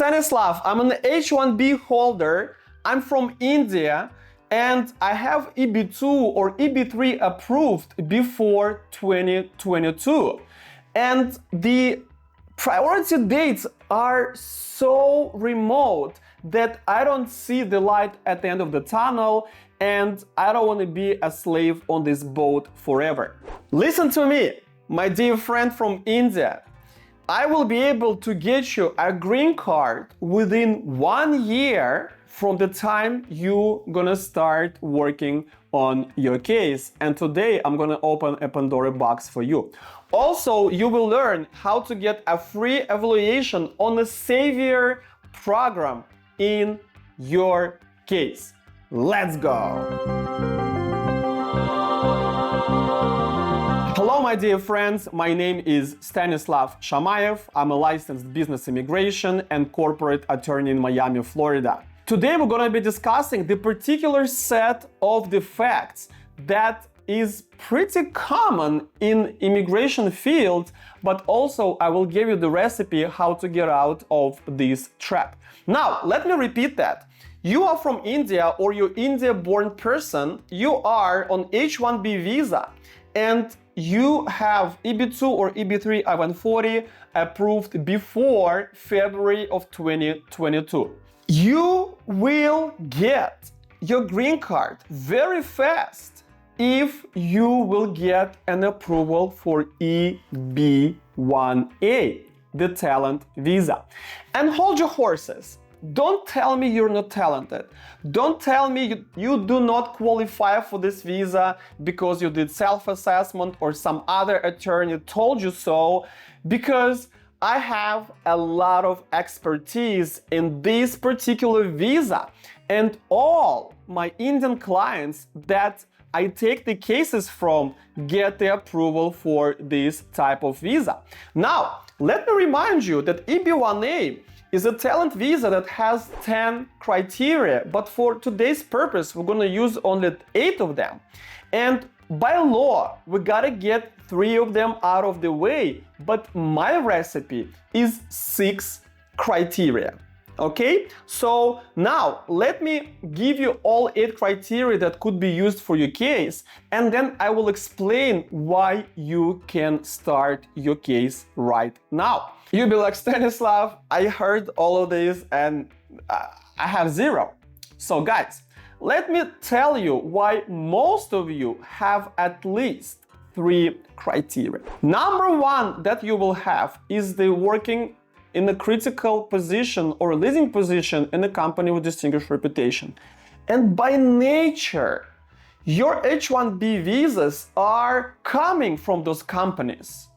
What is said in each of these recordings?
Stanislav, I'm an H-1B holder. I'm from India and I have EB-2 or EB-3 approved before 2022. And the priority dates are so remote that I don't see the light at the end of the tunnel, and I don't want to be a slave on this boat forever. Listen to me, my dear friend from India. I will be able to get you a green card within 1 year from the time you're gonna start working on your case. And today I'm gonna open a Pandora box for you. Also, you will learn how to get a free evaluation on the Savior program in your case. Let's go! Hello, my dear friends. My name is Stanislav Shamayev. I'm a licensed business immigration and corporate attorney in Miami, Florida. Today, we're going to be discussing the particular set of the facts that is pretty common in immigration field, but also I will give you the recipe how to get out of this trap. Now, let me repeat that. You are from India or you're India-born person, you are on H-1B visa, and you have EB-2 or EB-3 I-140 approved before February of 2022. You will get your green card very fast if you will get an approval for EB-1A, the talent visa. And hold your horses. Don't tell me you're not talented. Don't tell me you do not qualify for this visa because you did self-assessment or some other attorney told you so, because I have a lot of expertise in this particular visa, and all my Indian clients that I take the cases from get the approval for this type of visa. Now, let me remind you that EB-1A is a talent visa that has 10 criteria, but for today's purpose, we're gonna use only 8 of them. And by law, we gotta get 3 of them out of the way, but my recipe is 6 criteria. Okay, so now let me give you all 8 criteria that could be used for your case, and then I will explain why you can start your case right now. You'll be like, Stanislav, I heard all of this and I have 0. So guys, let me tell you why most of you have at least 3 criteria. Number 1 that you will have is the working in a critical position or leading position in a company with distinguished reputation. And by nature, your H-1B visas are coming from those companies,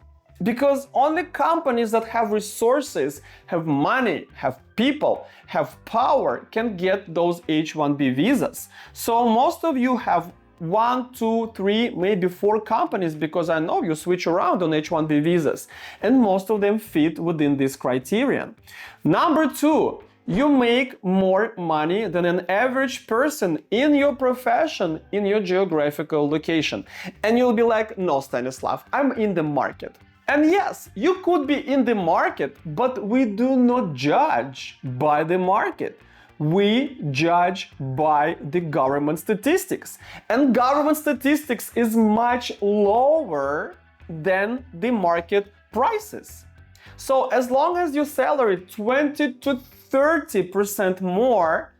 because only companies that have resources, have money, have people, have power can get those H-1B visas. So most of you have 1, 2, 3, maybe 4 companies, because I know you switch around on H-1B visas, and most of them fit within this criterion. Number 2, you make more money than an average person in your profession, in your geographical location. And you'll be like, no, Stanislav, I'm in the market. And yes, you could be in the market, but we do not judge by the market. We judge by the government statistics. And government statistics is much lower than the market prices. So as long as your salary 20 to 30% more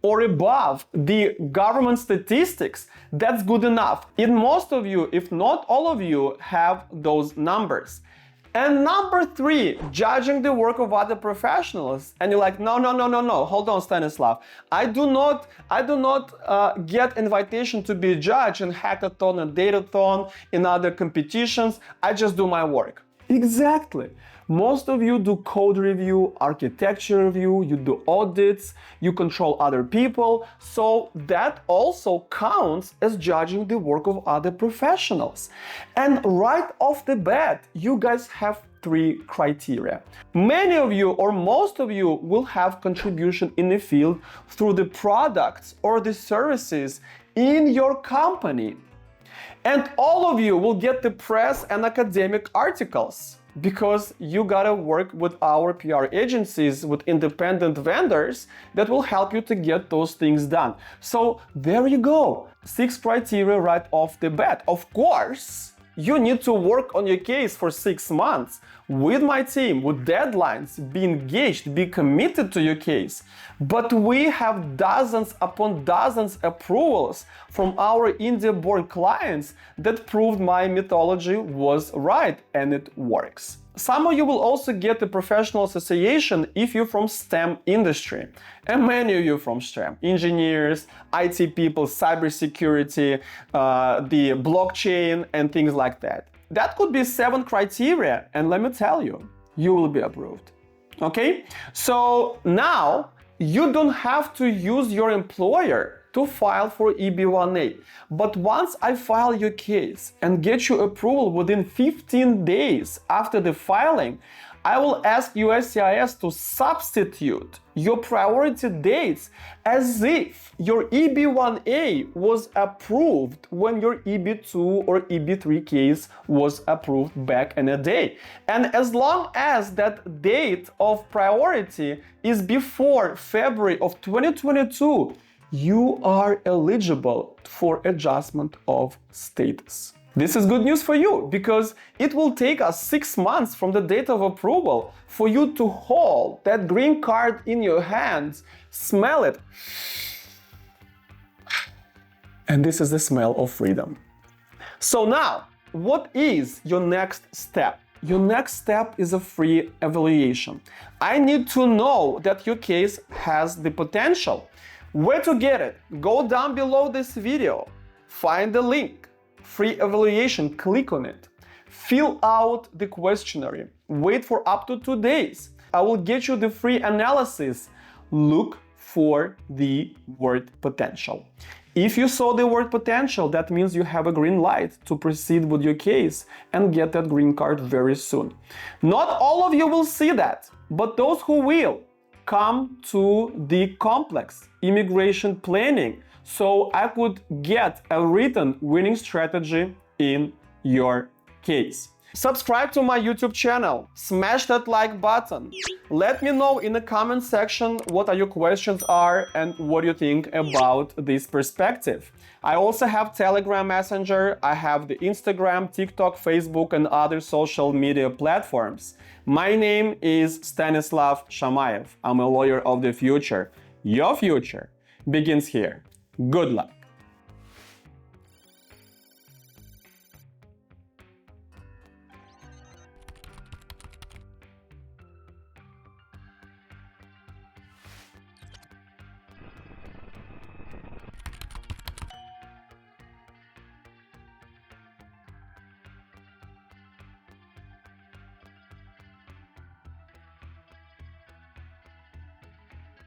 or above the government statistics, that's good enough. And most of you, if not all of you, have those numbers. And number 3, judging the work of other professionals. And you're like, no, hold on, Stanislav. I do not get invitation to be a judge in hackathon and datathon, in other competitions. I just do my work. Exactly. Most of you do code review, architecture review, you do audits, you control other people, so that also counts as judging the work of other professionals. And right off the bat, you guys have 3 criteria. Many of you or most of you will have contribution in the field through the products or the services in your company. And all of you will get the press and academic articles. because you gotta work with our PR agencies, with independent vendors that will help you to get those things done. So there you go, 6 criteria right off the bat. Of course, you need to work on your case for 6 months with my team, with deadlines, be engaged, be committed to your case. But we have dozens upon dozens approvals from our India-born clients that proved my methodology was right and it works. Some of you will also get a professional association if you're from STEM industry. And many of you from STEM, engineers, IT people, cybersecurity, the blockchain and things like that. That could be 7 criteria, and let me tell you, you will be approved. Okay? So now you don't have to use your employer to file for EB-1A. But once I file your case and get your approval within 15 days after the filing, I will ask USCIS to substitute your priority dates as if your EB-1A was approved when your EB-2 or EB-3 case was approved back in a day. And as long as that date of priority is before February of 2022, you are eligible for adjustment of status. This is good news for you because it will take us 6 months from the date of approval for you to hold that green card in your hands, smell it, and this is the smell of freedom. So now, what is your next step? Your next step is a free evaluation. I need to know that your case has the potential. Where to get it? Go down below this video, find the link. Free evaluation, click on it. Fill out the questionnaire. Wait for up to 2 days. I will get you the free analysis. Look for the word potential. If you saw the word potential, that means you have a green light to proceed with your case and get that green card very soon. Not all of you will see that, but those who will come to the complex immigration planning so I could get a written winning strategy in your case. Subscribe to my YouTube channel, smash that like button. Let me know in the comment section what are your questions are and what you think about this perspective. I also have Telegram Messenger, I have the Instagram, TikTok, Facebook and other social media platforms. My name is Stanislav Shamayev. I'm a lawyer of the future. Your future begins here. Good luck.